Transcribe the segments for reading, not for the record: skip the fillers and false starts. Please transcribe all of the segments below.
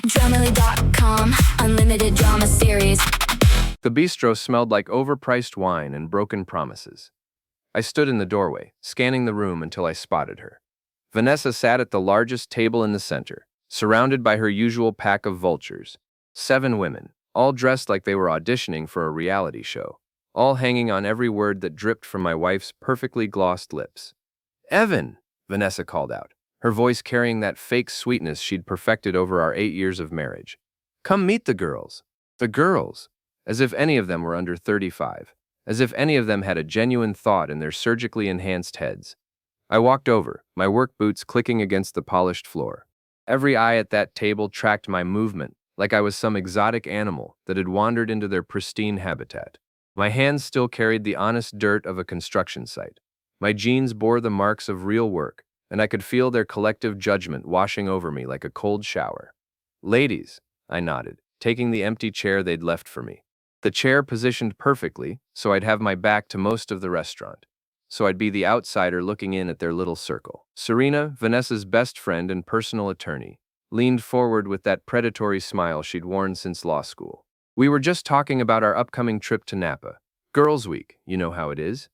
Dramily.com, unlimited drama series. The bistro smelled like overpriced wine and broken promises. I stood in the doorway, scanning the room until I spotted her. Vanessa sat at the largest table in the center, surrounded by her usual pack of vultures. 7 women, all dressed like they were auditioning for a reality show, all hanging on every word that dripped from my wife's perfectly glossed lips. "Evan," Vanessa called out, her voice carrying that fake sweetness she'd perfected over our 8 years of marriage. "Come meet the girls." The girls, as if any of them were under 35, as if any of them had a genuine thought in their surgically enhanced heads. I walked over, my work boots clicking against the polished floor. Every eye at that table tracked my movement, like I was some exotic animal that had wandered into their pristine habitat. My hands still carried the honest dirt of a construction site. My jeans bore the marks of real work, and I could feel their collective judgment washing over me like a cold shower. "Ladies," I nodded, taking the empty chair they'd left for me. The chair positioned perfectly, so I'd have my back to most of the restaurant. So I'd be the outsider looking in at their little circle. Serena, Vanessa's best friend and personal attorney, leaned forward with that predatory smile she'd worn since law school. "We were just talking about our upcoming trip to Napa. Girls' Week, you know how it is."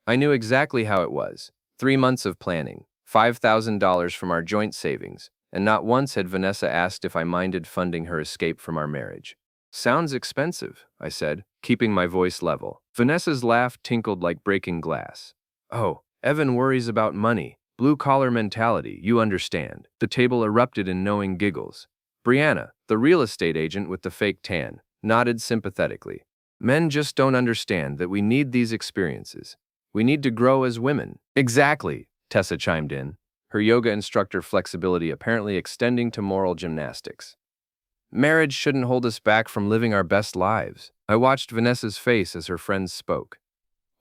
I knew exactly how it was. 3 months of planning, $5,000 from our joint savings, and not once had Vanessa asked if I minded funding her escape from our marriage. "Sounds expensive," I said, keeping my voice level. Vanessa's laugh tinkled like breaking glass. "Oh, Evan worries about money. Blue-collar mentality, you understand." The table erupted in knowing giggles. Brianna, the real estate agent with the fake tan, nodded sympathetically. "Men just don't understand that we need these experiences. We need to grow as women." "Exactly," Tessa chimed in, her yoga instructor flexibility apparently extending to moral gymnastics. "Marriage shouldn't hold us back from living our best lives." I watched Vanessa's face as her friends spoke.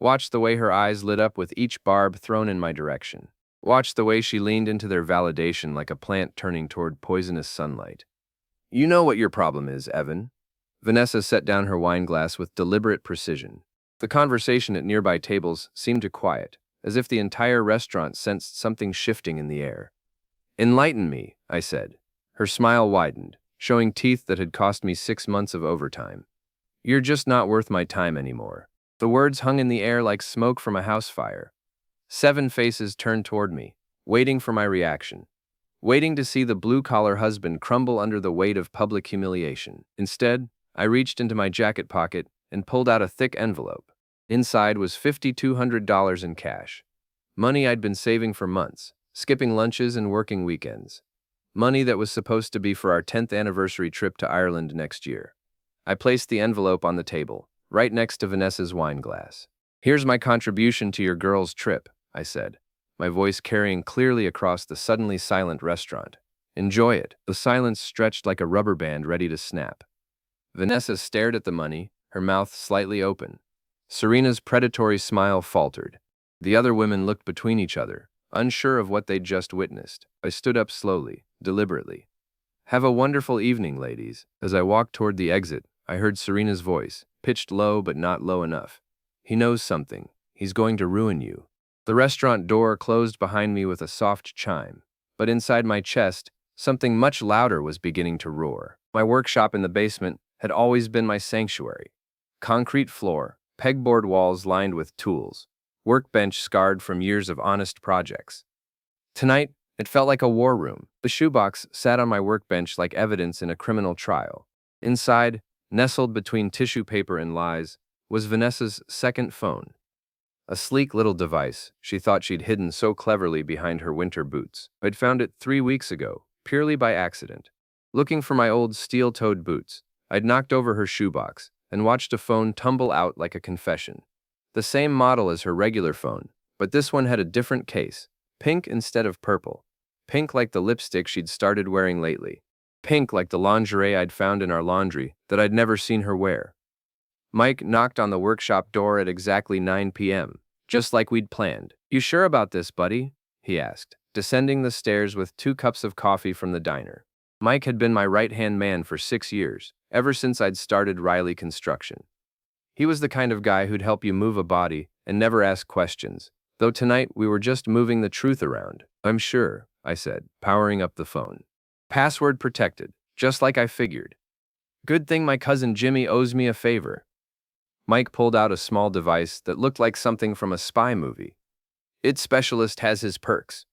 Watched the way her eyes lit up with each barb thrown in my direction. Watched the way she leaned into their validation like a plant turning toward poisonous sunlight. "You know what your problem is, Evan." Vanessa set down her wineglass with deliberate precision. The conversation at nearby tables seemed to quiet, as if the entire restaurant sensed something shifting in the air. "Enlighten me," I said. Her smile widened, showing teeth that had cost me 6 months of overtime. "You're just not worth my time anymore." The words hung in the air like smoke from a house fire. 7 faces turned toward me, waiting for my reaction, waiting to see the blue-collar husband crumble under the weight of public humiliation. Instead, I reached into my jacket pocket and pulled out a thick envelope. Inside was $5,200 in cash. Money I'd been saving for months, skipping lunches and working weekends. Money that was supposed to be for our 10th anniversary trip to Ireland next year. I placed the envelope on the table, right next to Vanessa's wineglass. "Here's my contribution to your girls' trip," I said, my voice carrying clearly across the suddenly silent restaurant. "Enjoy it." The silence stretched like a rubber band ready to snap. Vanessa stared at the money, her mouth slightly open. Serena's predatory smile faltered. The other women looked between each other, unsure of what they'd just witnessed. I stood up slowly, deliberately. "Have a wonderful evening, ladies." As I walked toward the exit, I heard Serena's voice, pitched low but not low enough. "He knows something. He's going to ruin you." The restaurant door closed behind me with a soft chime, but inside my chest, something much louder was beginning to roar. My workshop in the basement had always been my sanctuary. Concrete floor, pegboard walls lined with tools, workbench scarred from years of honest projects. Tonight, it felt like a war room. The shoebox sat on my workbench like evidence in a criminal trial. Inside, nestled between tissue paper and lies, was Vanessa's second phone. A sleek little device she thought she'd hidden so cleverly behind her winter boots. I'd found it 3 weeks ago, purely by accident. Looking for my old steel-toed boots, I'd knocked over her shoebox and watched a phone tumble out like a confession. The same model as her regular phone, but this one had a different case, pink instead of purple. Pink like the lipstick she'd started wearing lately. Pink like the lingerie I'd found in our laundry that I'd never seen her wear. Mike knocked on the workshop door at exactly 9 p.m., just like we'd planned. "You sure about this, buddy?" he asked, descending the stairs with 2 cups of coffee from the diner. Mike had been my right-hand man for 6 years, ever since I'd started Riley Construction. He was the kind of guy who'd help you move a body and never ask questions, though tonight we were just moving the truth around. "I'm sure," I said, powering up the phone. "Password protected. Just like I figured. Good thing my cousin Jimmy owes me a favor. Mike pulled out a small device that looked like something from a spy movie. Its specialist has his perks.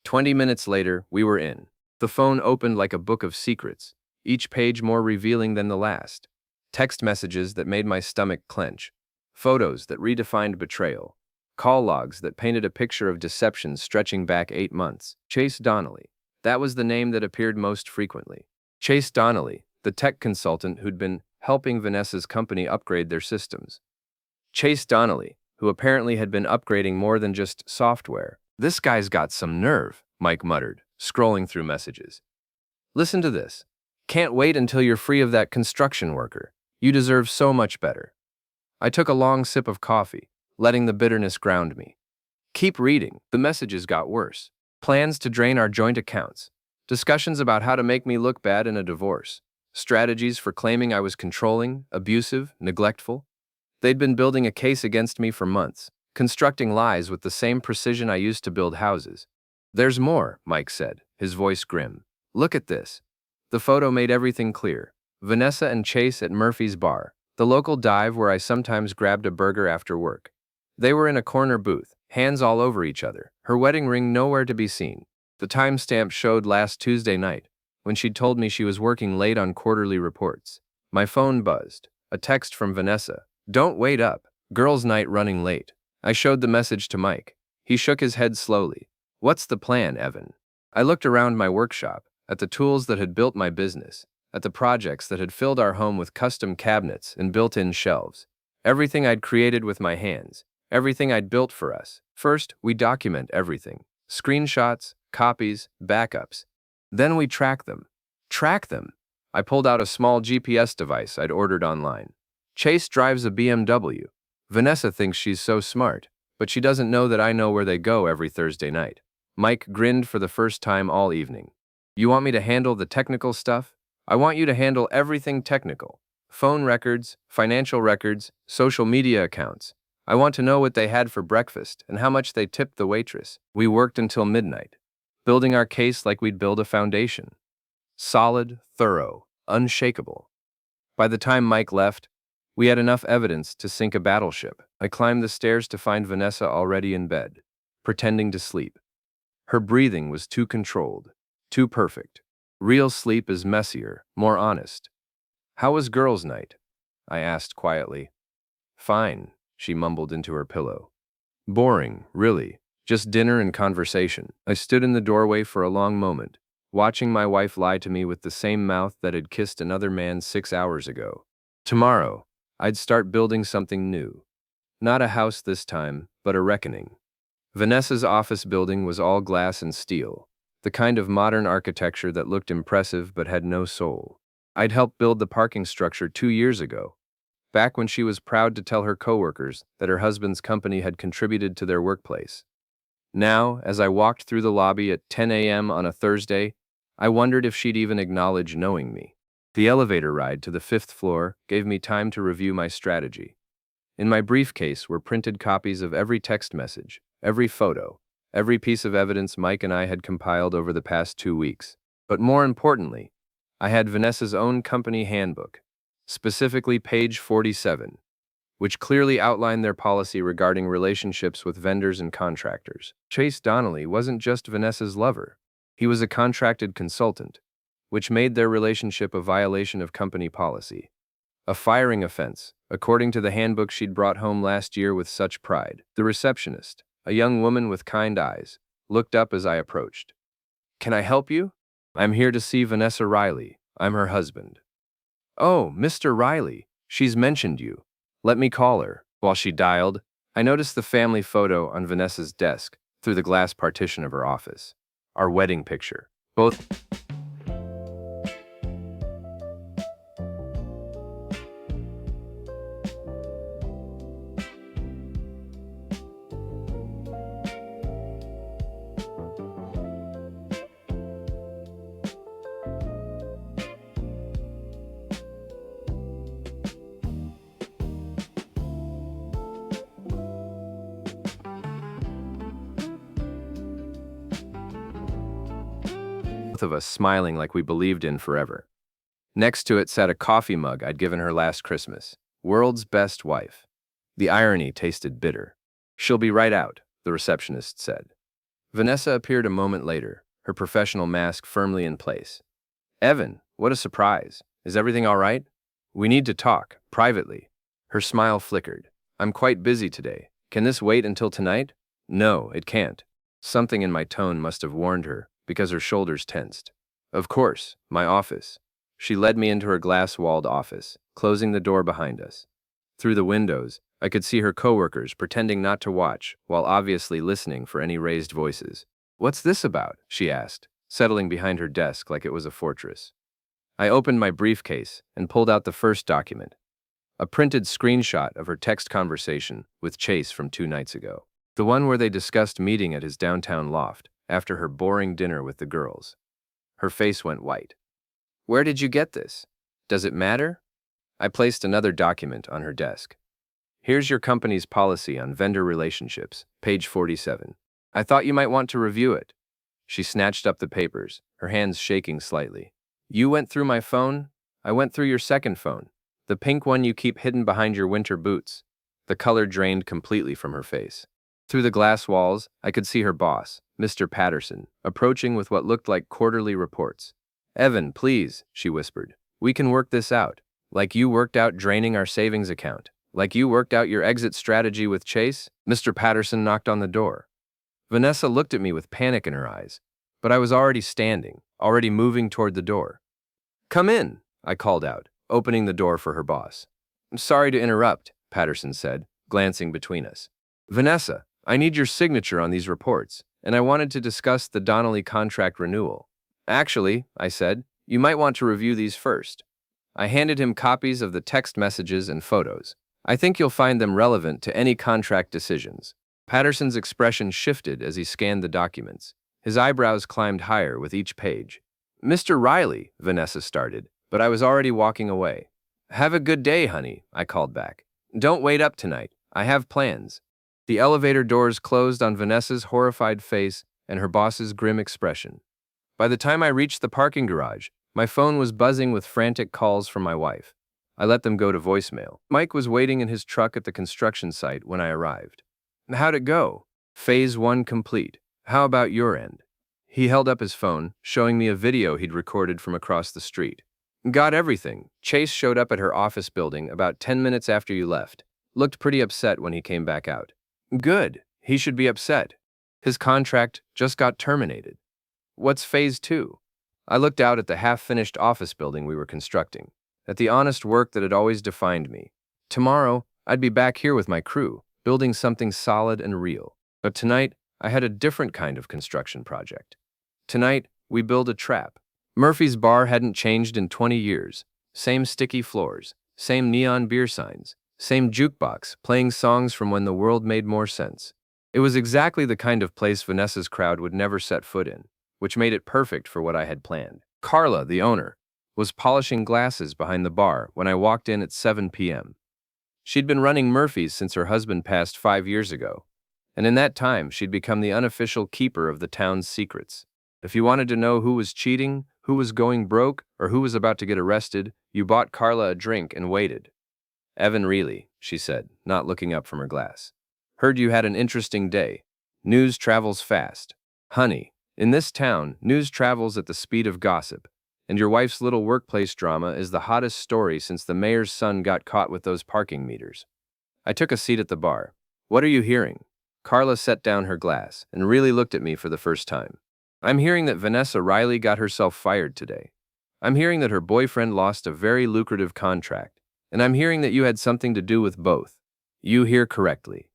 20 minutes later, we were in. The phone opened like a book of secrets, each page more revealing than the last. Text messages that made my stomach clench. Photos that redefined betrayal. Call logs that painted a picture of deception stretching back 8 months. Chase Donnelly. That was the name that appeared most frequently. Chase Donnelly, the tech consultant who'd been helping Vanessa's company upgrade their systems. Chase Donnelly, who apparently had been upgrading more than just software. This guy's got some nerve, Mike muttered, scrolling through messages. Listen to this. Can't wait until you're free of that construction worker. You deserve so much better. I took a long sip of coffee, letting the bitterness ground me. Keep reading. The messages got worse. Plans to drain our joint accounts. Discussions about how to make me look bad in a divorce. Strategies for claiming I was controlling, abusive, neglectful. They'd been building a case against me for months, constructing lies with the same precision I used to build houses. There's more, Mike said, his voice grim. Look at this. The photo made everything clear. Vanessa and Chase at Murphy's Bar, the local dive where I sometimes grabbed a burger after work. They were in a corner booth, hands all over each other, her wedding ring nowhere to be seen. The timestamp showed last Tuesday night, when she'd told me she was working late on quarterly reports. My phone buzzed. A text from Vanessa. Don't wait up. Girls' night running late. I showed the message to Mike. He shook his head slowly. What's the plan, Evan? I looked around my workshop, at the tools that had built my business, at the projects that had filled our home with custom cabinets and built-in shelves. Everything I'd created with my hands. Everything I'd built for us. First, we document everything. Screenshots, copies, backups. Then we track them. Track them? I pulled out a small GPS device I'd ordered online. Chase drives a BMW. Vanessa thinks she's so smart, but she doesn't know that I know where they go every Thursday night. Mike grinned for the first time all evening. You want me to handle the technical stuff? I want you to handle everything technical. Phone records, financial records, social media accounts. I want to know what they had for breakfast and how much they tipped the waitress. We worked until midnight, building our case like we'd build a foundation. Solid, thorough, unshakable. By the time Mike left, we had enough evidence to sink a battleship. I climbed the stairs to find Vanessa already in bed, pretending to sleep. Her breathing was too controlled, too perfect. Real sleep is messier, more honest. How was girls' night? I asked quietly. Fine, she mumbled into her pillow. Boring, really. Just dinner and conversation. I stood in the doorway for a long moment, watching my wife lie to me with the same mouth that had kissed another man 6 hours ago. Tomorrow, I'd start building something new. Not a house this time, but a reckoning. Vanessa's office building was all glass and steel, the kind of modern architecture that looked impressive but had no soul. I'd helped build the parking structure 2 years ago, back when she was proud to tell her coworkers that her husband's company had contributed to their workplace. Now, as I walked through the lobby at 10 a.m. on a Thursday, I wondered if she'd even acknowledge knowing me. The elevator ride to the 5th floor gave me time to review my strategy. In my briefcase were printed copies of every text message, every photo, every piece of evidence Mike and I had compiled over the past 2 weeks. But more importantly, I had Vanessa's own company handbook, specifically page 47, which clearly outlined their policy regarding relationships with vendors and contractors. Chase Donnelly wasn't just Vanessa's lover. He was a contracted consultant, which made their relationship a violation of company policy. A firing offense, according to the handbook she'd brought home last year with such pride. The receptionist, a young woman with kind eyes, looked up as I approached. Can I help you? I'm here to see Vanessa Riley. I'm her husband. Oh, Mr. Riley, she's mentioned you. Let me call her. While she dialed, I noticed the family photo on Vanessa's desk through the glass partition of her office. Our wedding picture. Both of us smiling like we believed in forever. Next to it sat a coffee mug I'd given her last Christmas. World's best wife. The irony tasted bitter. She'll be right out, the receptionist said. Vanessa appeared a moment later, her professional mask firmly in place. Evan, what a surprise. Is everything all right? We need to talk, privately. Her smile flickered. I'm quite busy today. Can this wait until tonight? No, it can't. Something in my tone must have warned her, because her shoulders tensed. Of course, my office. She led me into her glass-walled office, closing the door behind us. Through the windows, I could see her coworkers pretending not to watch, while obviously listening for any raised voices. What's this about? She asked, settling behind her desk like it was a fortress. I opened my briefcase and pulled out the first document, a printed screenshot of her text conversation with Chase from 2 nights ago. The one where they discussed meeting at his downtown loft after her boring dinner with the girls. Her face went white. Where did you get this? Does it matter? I placed another document on her desk. Here's your company's policy on vendor relationships, page 47. I thought you might want to review it. She snatched up the papers, her hands shaking slightly. You went through my phone? I went through your second phone, the pink one you keep hidden behind your winter boots. The color drained completely from her face. Through the glass walls, I could see her boss, Mr. Patterson, approaching with what looked like quarterly reports. Evan, please, she whispered. We can work this out. Like you worked out draining our savings account. Like you worked out your exit strategy with Chase. Mr. Patterson knocked on the door. Vanessa looked at me with panic in her eyes, but I was already standing, already moving toward the door. Come in, I called out, opening the door for her boss. I'm sorry to interrupt, Patterson said, glancing between us. Vanessa, I need your signature on these reports, and I wanted to discuss the Donnelly contract renewal. Actually, I said, you might want to review these first. I handed him copies of the text messages and photos. I think you'll find them relevant to any contract decisions. Patterson's expression shifted as he scanned the documents. His eyebrows climbed higher with each page. Mr. Riley, Vanessa started, but I was already walking away. Have a good day, honey, I called back. Don't wait up tonight. I have plans. The elevator doors closed on Vanessa's horrified face and her boss's grim expression. By the time I reached the parking garage, my phone was buzzing with frantic calls from my wife. I let them go to voicemail. Mike was waiting in his truck at the construction site when I arrived. How'd it go? Phase 1 complete. How about your end? He held up his phone, showing me a video he'd recorded from across the street. Got everything. Chase showed up at her office building about 10 minutes after you left. Looked pretty upset when he came back out. Good. He should be upset. His contract just got terminated. What's phase 2? I looked out at the half-finished office building we were constructing, at the honest work that had always defined me. Tomorrow, I'd be back here with my crew, building something solid and real. But tonight, I had a different kind of construction project. Tonight, we build a trap. Murphy's bar hadn't changed in 20 years. Same sticky floors, same neon beer signs, same jukebox playing songs from when the world made more sense. It was exactly the kind of place Vanessa's crowd would never set foot in, which made it perfect for what I had planned. Carla, the owner, was polishing glasses behind the bar when I walked in at 7 p.m. She'd been running Murphy's since her husband passed 5 years ago, and in that time she'd become the unofficial keeper of the town's secrets. If you wanted to know who was cheating, who was going broke, or who was about to get arrested, you bought Carla a drink and waited. Evan Reilly, she said, not looking up from her glass. Heard you had an interesting day. News travels fast. Honey, in this town, news travels at the speed of gossip, and your wife's little workplace drama is the hottest story since the mayor's son got caught with those parking meters. I took a seat at the bar. What are you hearing? Carla set down her glass and really looked at me for the first time. I'm hearing that Vanessa Riley got herself fired today. I'm hearing that her boyfriend lost a very lucrative contract, and I'm hearing that you had something to do with both. You hear correctly.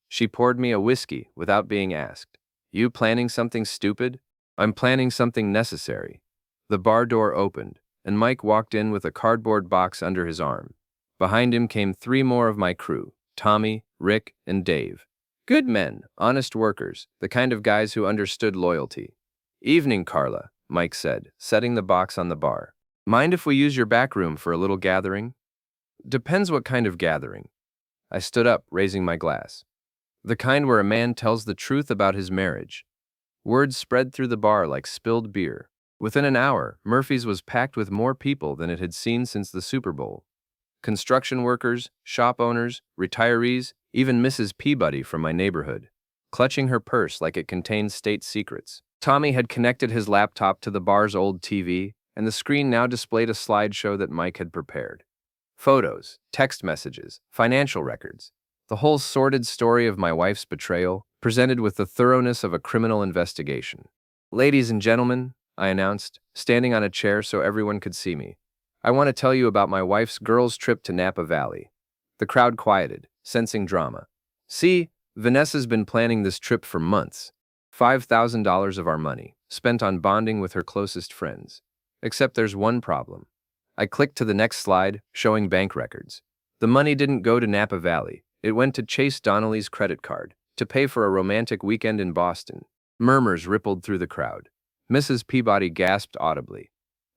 She poured me a whiskey without being asked. You planning something stupid? I'm planning something necessary. The bar door opened, and Mike walked in with a cardboard box under his arm. Behind him came 3 more of my crew, Tommy, Rick, and Dave. Good men, honest workers, the kind of guys who understood loyalty. Evening, Carla, Mike said, setting the box on the bar. Mind if we use your back room for a little gathering? Depends what kind of gathering. I stood up, raising my glass. The kind where a man tells the truth about his marriage. Words spread through the bar like spilled beer. Within an hour, Murphy's was packed with more people than it had seen since the Super Bowl. Construction workers, shop owners, retirees, even Mrs. Peabody from my neighborhood, clutching her purse like it contained state secrets. Tommy had connected his laptop to the bar's old TV, and the screen now displayed a slideshow that Mike had prepared. Photos, text messages, financial records. The whole sordid story of my wife's betrayal, presented with the thoroughness of a criminal investigation. "Ladies and gentlemen," I announced, standing on a chair so everyone could see me, "I want to tell you about my wife's girls' trip to Napa Valley." The crowd quieted, sensing drama. "See, Vanessa's been planning this trip for months. $5,000 of our money, spent on bonding with her closest friends. Except there's one problem." I clicked to the next slide, showing bank records. The money didn't go to Napa Valley. It went to Chase Donnelly's credit card, to pay for a romantic weekend in Boston. Murmurs rippled through the crowd. Mrs. Peabody gasped audibly.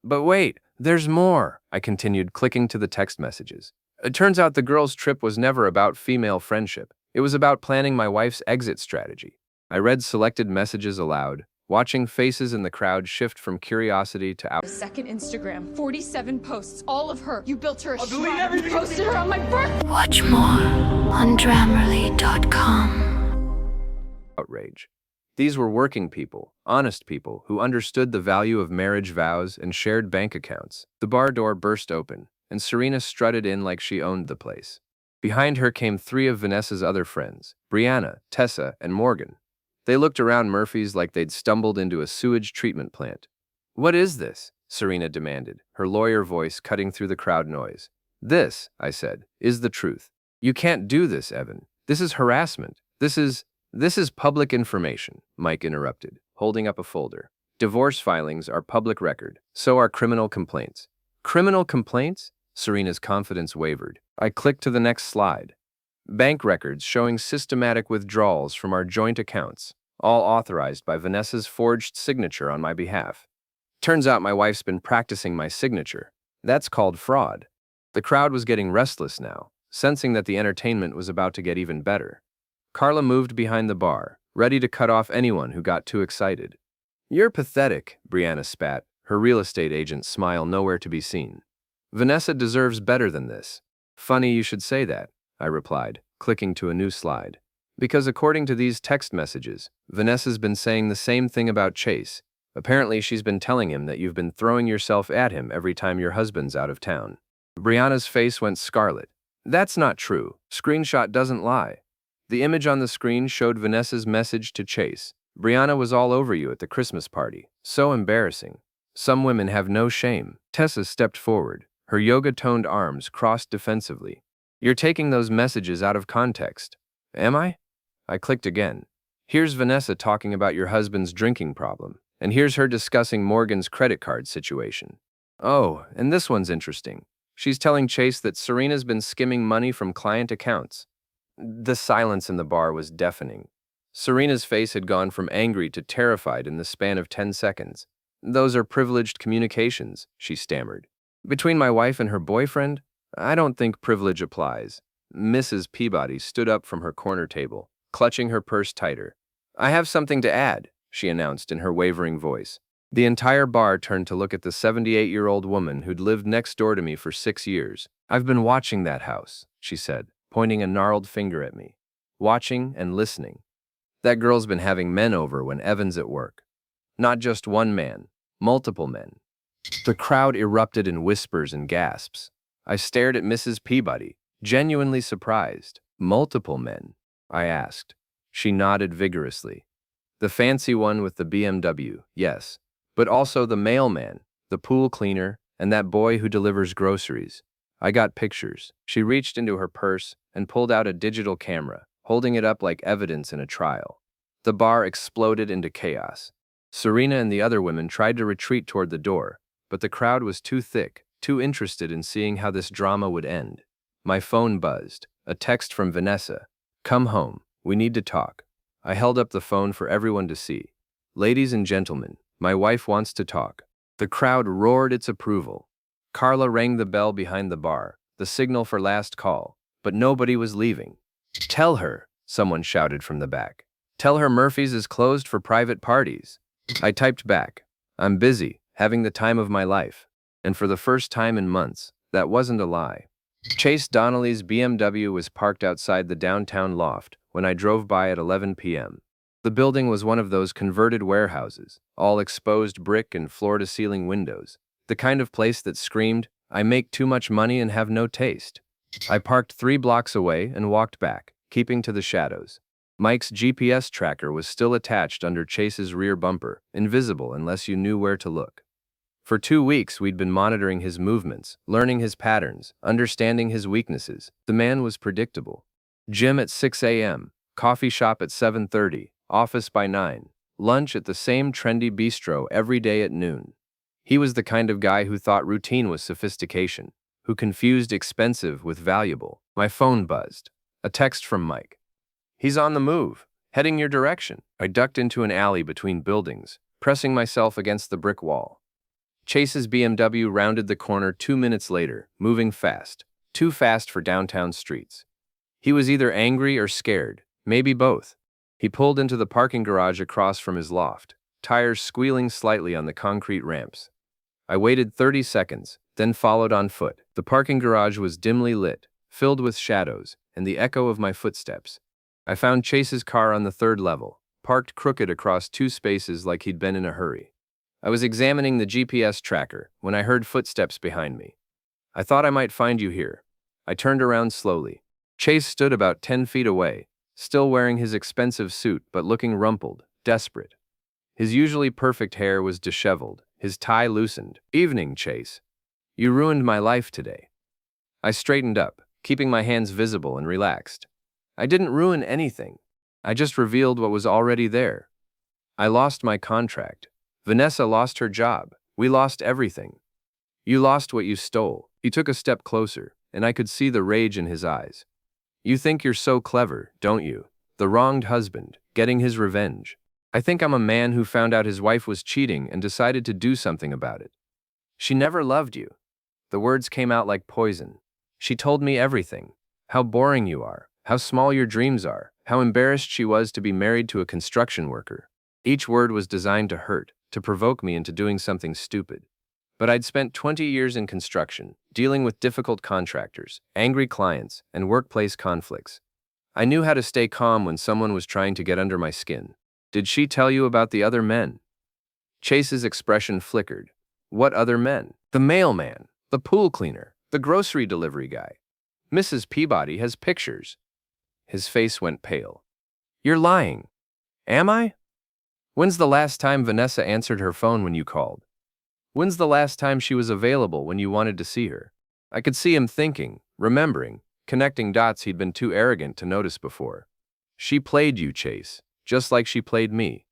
"But wait, there's more," I continued, clicking to the text messages. "It turns out the girls' trip was never about female friendship. It was about planning my wife's exit strategy." I read selected messages aloud, watching faces in the crowd shift from curiosity to A second Instagram, 47 posts, all of her. You built her a shrine. You posted her on my birthday. Watch more on Grammarly.com. outrage. These were working people, honest people, who understood the value of marriage vows and shared bank accounts. The bar door burst open, and Serena strutted in like she owned the place. Behind her came three of Vanessa's other friends, Brianna, Tessa, and Morgan. They looked around Murphy's like they'd stumbled into a sewage treatment plant. "What is this?" Serena demanded, her lawyer voice cutting through the crowd noise. "This," I said, "is the truth. You can't do this, Evan. This is harassment. This is public information," Mike interrupted, holding up a folder. "Divorce filings are public record. So are criminal complaints." "Criminal complaints?" Serena's confidence wavered. I clicked to the next slide. "Bank records showing systematic withdrawals from our joint accounts, all authorized by Vanessa's forged signature on my behalf. Turns out my wife's been practicing my signature. That's called fraud." The crowd was getting restless now, sensing that the entertainment was about to get even better. Carla moved behind the bar, ready to cut off anyone who got too excited. "You're pathetic," Brianna spat, her real estate agent's smile nowhere to be seen. "Vanessa deserves better than this." "Funny you should say that," I replied, clicking to a new slide. "Because according to these text messages, Vanessa's been saying the same thing about Chase. Apparently she's been telling him that you've been throwing yourself at him every time your husband's out of town." Brianna's face went scarlet. "That's not true. Screenshot doesn't lie." The image on the screen showed Vanessa's message to Chase. "Brianna was all over you at the Christmas party. So embarrassing. Some women have no shame." Tessa stepped forward, her yoga-toned arms crossed defensively. "You're taking those messages out of context." "Am I?" I clicked again. "Here's Vanessa talking about your husband's drinking problem, and here's her discussing Morgan's credit card situation. Oh, and this one's interesting. She's telling Chase that Serena's been skimming money from client accounts." The silence in the bar was deafening. Serena's face had gone from angry to terrified in the span of 10 seconds. "Those are privileged communications," she stammered. "Between my wife and her boyfriend? I don't think privilege applies." Mrs. Peabody stood up from her corner table, clutching her purse tighter. "I have something to add," she announced in her wavering voice. The entire bar turned to look at the 78-year-old woman who'd lived next door to me for 6 years. "I've been watching that house," she said, pointing a gnarled finger at me. "Watching and listening. That girl's been having men over when Evan's at work. Not just one man, multiple men." The crowd erupted in whispers and gasps. I stared at Mrs. Peabody, genuinely surprised. "Multiple men?" I asked. She nodded vigorously. "The fancy one with the BMW, yes. But also the mailman, the pool cleaner, and that boy who delivers groceries. I got pictures." She reached into her purse and pulled out a digital camera, holding it up like evidence in a trial. The bar exploded into chaos. Serena and the other women tried to retreat toward the door, but the crowd was too thick, too interested in seeing how this drama would end. My phone buzzed. A text from Vanessa. "Come home. We need to talk." I held up the phone for everyone to see. "Ladies and gentlemen, my wife wants to talk." The crowd roared its approval. Carla rang the bell behind the bar, the signal for last call, but nobody was leaving. "Tell her," someone shouted from the back. "Tell her Murphy's is closed for private parties." I typed back, "I'm busy," having the time of my life. And for the first time in months, that wasn't a lie. Chase Donnelly's BMW was parked outside the downtown loft when I drove by at 11 p.m. The building was one of those converted warehouses, all exposed brick and floor-to-ceiling windows, the kind of place that screamed, "I make too much money and have no taste." I parked 3 blocks away and walked back, keeping to the shadows. Mike's GPS tracker was still attached under Chase's rear bumper, invisible unless you knew where to look. For 2 weeks, we'd been monitoring his movements, learning his patterns, understanding his weaknesses. The man was predictable. Gym at 6 a.m., coffee shop at 7:30, office by 9, lunch at the same trendy bistro every day at noon. He was the kind of guy who thought routine was sophistication, who confused expensive with valuable. My phone buzzed. A text from Mike. "He's on the move, heading your direction." I ducked into an alley between buildings, pressing myself against the brick wall. Chase's BMW rounded the corner 2 minutes later, moving fast, too fast for downtown streets. He was either angry or scared, maybe both. He pulled into the parking garage across from his loft, tires squealing slightly on the concrete ramps. I waited 30 seconds, then followed on foot. The parking garage was dimly lit, filled with shadows, and the echo of my footsteps. I found Chase's car on the 3rd level, parked crooked across 2 spaces like he'd been in a hurry. I was examining the GPS tracker when I heard footsteps behind me. "I thought I might find you here." I turned around slowly. Chase stood about 10 feet away, still wearing his expensive suit but looking rumpled, desperate. His usually perfect hair was disheveled, his tie loosened. "Evening, Chase. You ruined my life today." I straightened up, keeping my hands visible and relaxed. "I didn't ruin anything. I just revealed what was already there. I lost my contract. Vanessa lost her job. We lost everything. You lost what you stole." He took a step closer, and I could see the rage in his eyes. "You think you're so clever, don't you? The wronged husband, getting his revenge. I think I'm a man who found out his wife was cheating and decided to do something about it. She never loved you." The words came out like poison. "She told me everything. How boring you are, how small your dreams are, how embarrassed she was to be married to a construction worker." Each word was designed to hurt, to provoke me into doing something stupid. But I'd spent 20 years in construction, dealing with difficult contractors, angry clients, and workplace conflicts. I knew how to stay calm when someone was trying to get under my skin. "Did she tell you about the other men?" Chase's expression flickered. "What other men?" "The mailman, the pool cleaner, the grocery delivery guy. Mrs. Peabody has pictures." His face went pale. "You're lying." "Am I? When's the last time Vanessa answered her phone when you called? When's the last time she was available when you wanted to see her?" I could see him thinking, remembering, connecting dots he'd been too arrogant to notice before. "She played you, Chase, just like she played me.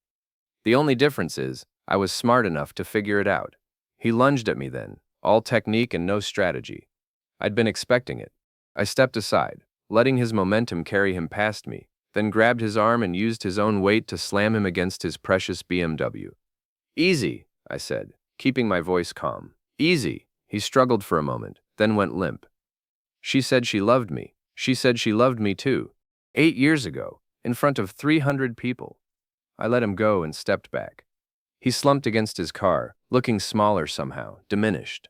The only difference is, I was smart enough to figure it out." He lunged at me then, all technique and no strategy. I'd been expecting it. I stepped aside, letting his momentum carry him past me, then grabbed his arm and used his own weight to slam him against his precious BMW. "Easy," I said, keeping my voice calm. "Easy." He struggled for a moment, then went limp. "She said she loved me. She said she loved me too. 8 years ago, in front of 300 people." I let him go and stepped back. He slumped against his car, looking smaller somehow, diminished.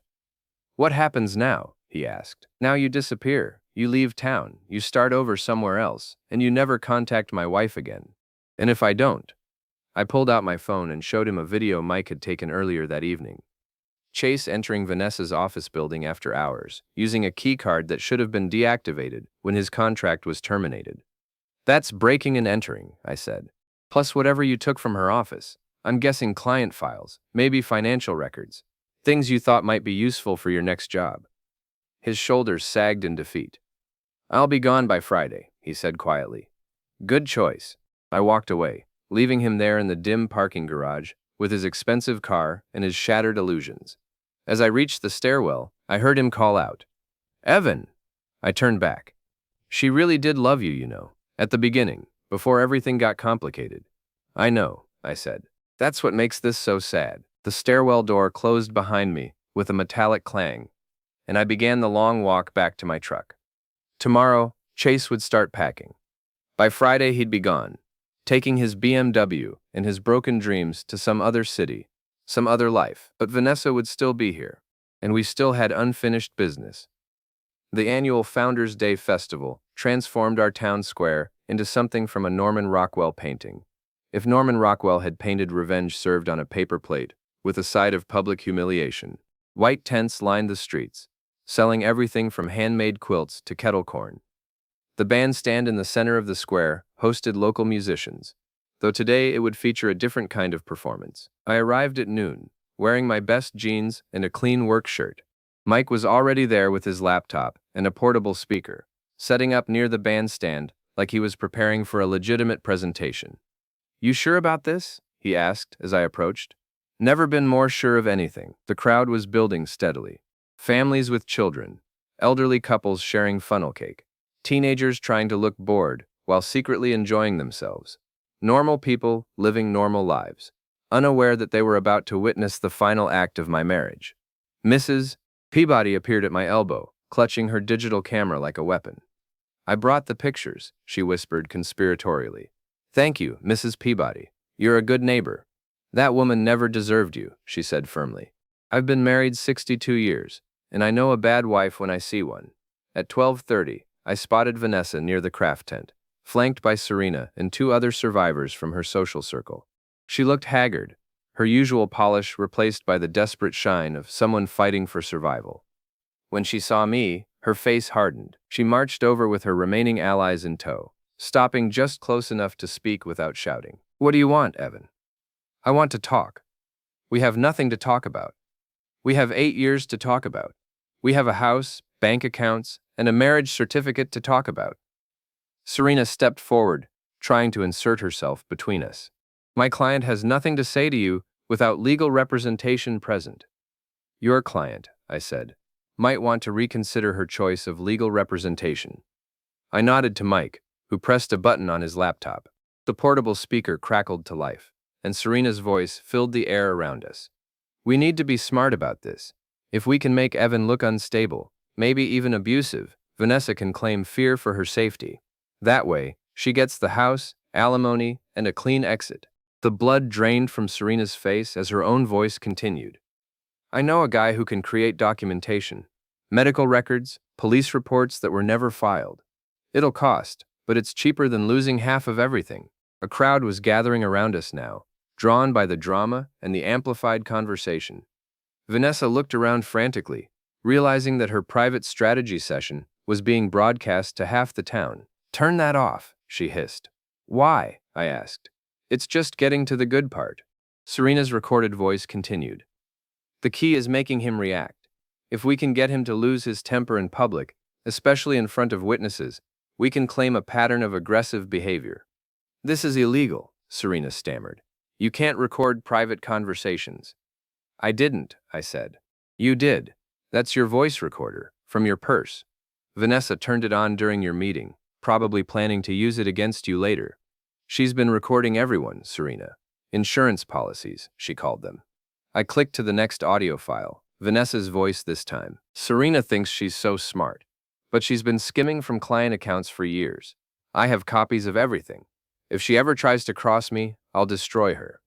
"What happens now?" he asked. "Now you disappear, you leave town, you start over somewhere else, and you never contact my wife again. And if I don't?" I pulled out my phone and showed him a video Mike had taken earlier that evening. Chase entering Vanessa's office building after hours, using a keycard that should have been deactivated when his contract was terminated. "That's breaking and entering," I said. "Plus whatever you took from her office. I'm guessing client files, maybe financial records. Things you thought might be useful for your next job." His shoulders sagged in defeat. "I'll be gone by Friday," he said quietly. "Good choice." I walked away, leaving him there in the dim parking garage, with his expensive car and his shattered illusions. As I reached the stairwell, I heard him call out, "Evan!" I turned back. "She really did love you, you know, at the beginning, before everything got complicated." "I know," I said. "That's what makes this so sad." The stairwell door closed behind me with a metallic clang, and I began the long walk back to my truck. Tomorrow, Chase would start packing. By Friday, he'd be gone, taking his BMW and his broken dreams to some other city, some other life, but Vanessa would still be here, and we still had unfinished business. The annual Founders' Day festival transformed our town square into something from a Norman Rockwell painting. If Norman Rockwell had painted revenge served on a paper plate, with a side of public humiliation, white tents lined the streets, selling everything from handmade quilts to kettle corn. The bandstand in the center of the square hosted local musicians, though today it would feature a different kind of performance. I arrived at noon, wearing my best jeans and a clean work shirt. Mike was already there with his laptop and a portable speaker, setting up near the bandstand like he was preparing for a legitimate presentation. "You sure about this?" he asked as I approached. Never been more sure of anything. The crowd was building steadily. Families with children, elderly couples sharing funnel cake, teenagers trying to look bored while secretly enjoying themselves. Normal people living normal lives, unaware that they were about to witness the final act of my marriage. Mrs. Peabody appeared at my elbow, clutching her digital camera like a weapon. "I brought the pictures," she whispered conspiratorially. "Thank you, Mrs. Peabody. You're a good neighbor." "That woman never deserved you," she said firmly. "I've been married 62 years, and I know a bad wife when I see one." At 12:30, I spotted Vanessa near the craft tent, flanked by Serena and two other survivors from her social circle. She looked haggard, her usual polish replaced by the desperate shine of someone fighting for survival. When she saw me, her face hardened. She marched over with her remaining allies in tow, stopping just close enough to speak without shouting. "What do you want, Evan?" "I want to talk." "We have nothing to talk about." "We have 8 years to talk about. We have a house, bank accounts, and a marriage certificate to talk about." Serena stepped forward, trying to insert herself between us. "My client has nothing to say to you without legal representation present." "Your client," I said, "might want to reconsider her choice of legal representation." I nodded to Mike, who pressed a button on his laptop. The portable speaker crackled to life, and Serena's voice filled the air around us. "We need to be smart about this. If we can make Evan look unstable, maybe even abusive, Vanessa can claim fear for her safety. That way, she gets the house, alimony, and a clean exit." The blood drained from Serena's face as her own voice continued. "I know a guy who can create documentation, medical records, police reports that were never filed. It'll cost, but it's cheaper than losing half of everything." A crowd was gathering around us now, drawn by the drama and the amplified conversation. Vanessa looked around frantically, realizing that her private strategy session was being broadcast to half the town. "Turn that off," she hissed. "Why?" I asked. "It's just getting to the good part." Serena's recorded voice continued. "The key is making him react. If we can get him to lose his temper in public, especially in front of witnesses, we can claim a pattern of aggressive behavior." "This is illegal," Serena stammered. "You can't record private conversations." "I didn't," I said. "You did. That's your voice recorder, from your purse. Vanessa turned it on during your meeting, probably planning to use it against you later. She's been recording everyone, Serena. Insurance policies, she called them." I clicked to the next audio file, Vanessa's voice this time. "Serena thinks she's so smart, but she's been skimming from client accounts for years. I have copies of everything. If she ever tries to cross me, I'll destroy her."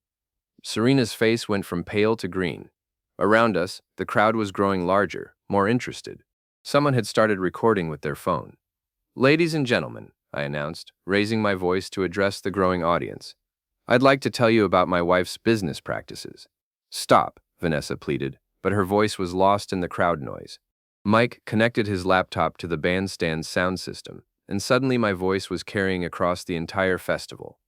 Serena's face went from pale to green. Around us, the crowd was growing larger, more interested. Someone had started recording with their phone. "Ladies and gentlemen," I announced, raising my voice to address the growing audience, "I'd like to tell you about my wife's business practices." "Stop," Vanessa pleaded, but her voice was lost in the crowd noise. Mike connected his laptop to the bandstand's sound system, and suddenly my voice was carrying across the entire festival.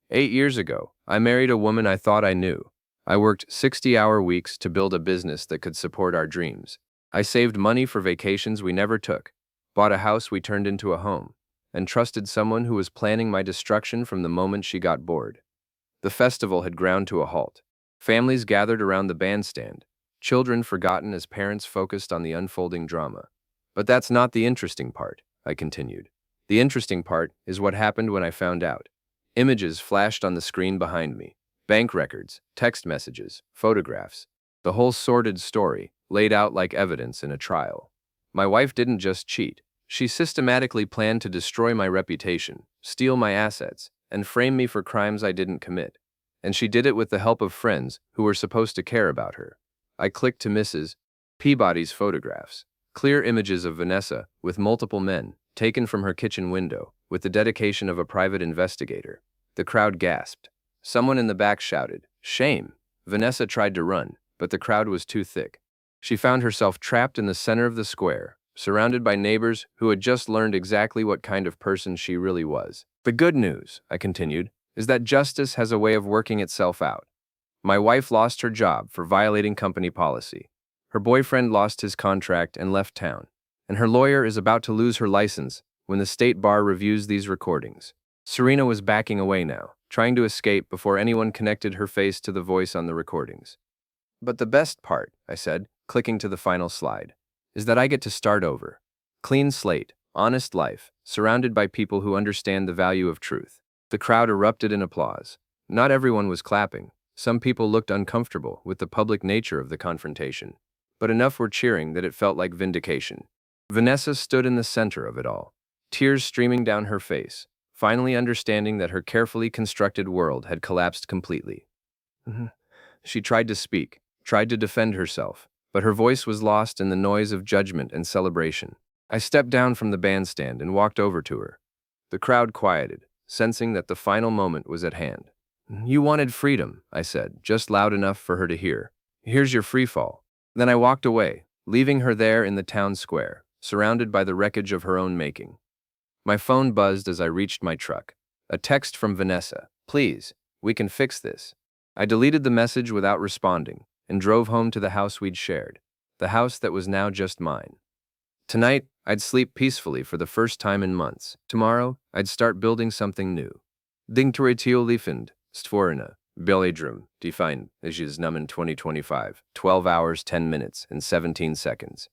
8 years ago, I married a woman I thought I knew. I worked 60-hour weeks to build a business that could support our dreams. I saved money for vacations we never took, bought a house we turned into a home, and trusted someone who was planning my destruction from the moment she got bored. The festival had ground to a halt. Families gathered around the bandstand, children forgotten as parents focused on the unfolding drama. "But that's not the interesting part," I continued. "The interesting part is what happened when I found out." Images flashed on the screen behind me. Bank records, text messages, photographs. The whole sordid story, laid out like evidence in a trial. My wife didn't just cheat. She systematically planned to destroy my reputation, steal my assets, and frame me for crimes I didn't commit. And she did it with the help of friends who were supposed to care about her. I clicked to Mrs. Peabody's photographs, clear images of Vanessa with multiple men, taken from her kitchen window, with the dedication of a private investigator. The crowd gasped. Someone in the back shouted, "Shame!" Vanessa tried to run, but the crowd was too thick. She found herself trapped in the center of the square, surrounded by neighbors who had just learned exactly what kind of person she really was. The good news, I continued, is that justice has a way of working itself out. My wife lost her job for violating company policy. Her boyfriend lost his contract and left town. And her lawyer is about to lose her license when the state bar reviews these recordings. Serena was backing away now, trying to escape before anyone connected her face to the voice on the recordings. But the best part, I said, clicking to the final slide, is that I get to start over. Clean slate, honest life, surrounded by people who understand the value of truth. The crowd erupted in applause. Not everyone was clapping. Some people looked uncomfortable with the public nature of the confrontation. But enough were cheering that it felt like vindication. Vanessa stood in the center of it all, tears streaming down her face, finally understanding that her carefully constructed world had collapsed completely. She tried to speak, tried to defend herself, but her voice was lost in the noise of judgment and celebration. I stepped down from the bandstand and walked over to her. The crowd quieted, sensing that the final moment was at hand. "You wanted freedom," I said, just loud enough for her to hear. "Here's your free fall." Then I walked away, leaving her there in the town square, surrounded by the wreckage of her own making. My phone buzzed as I reached my truck. A text from Vanessa. "Please, we can fix this." I deleted the message without responding and drove home to the house we'd shared, the house that was now just mine. Tonight, I'd sleep peacefully for the first time in months. Tomorrow, I'd start building something new. Dingtoritiolifend, stvorena, Belledrum, defined, Namen 2025, 12 hours, 10 minutes, and 17 seconds.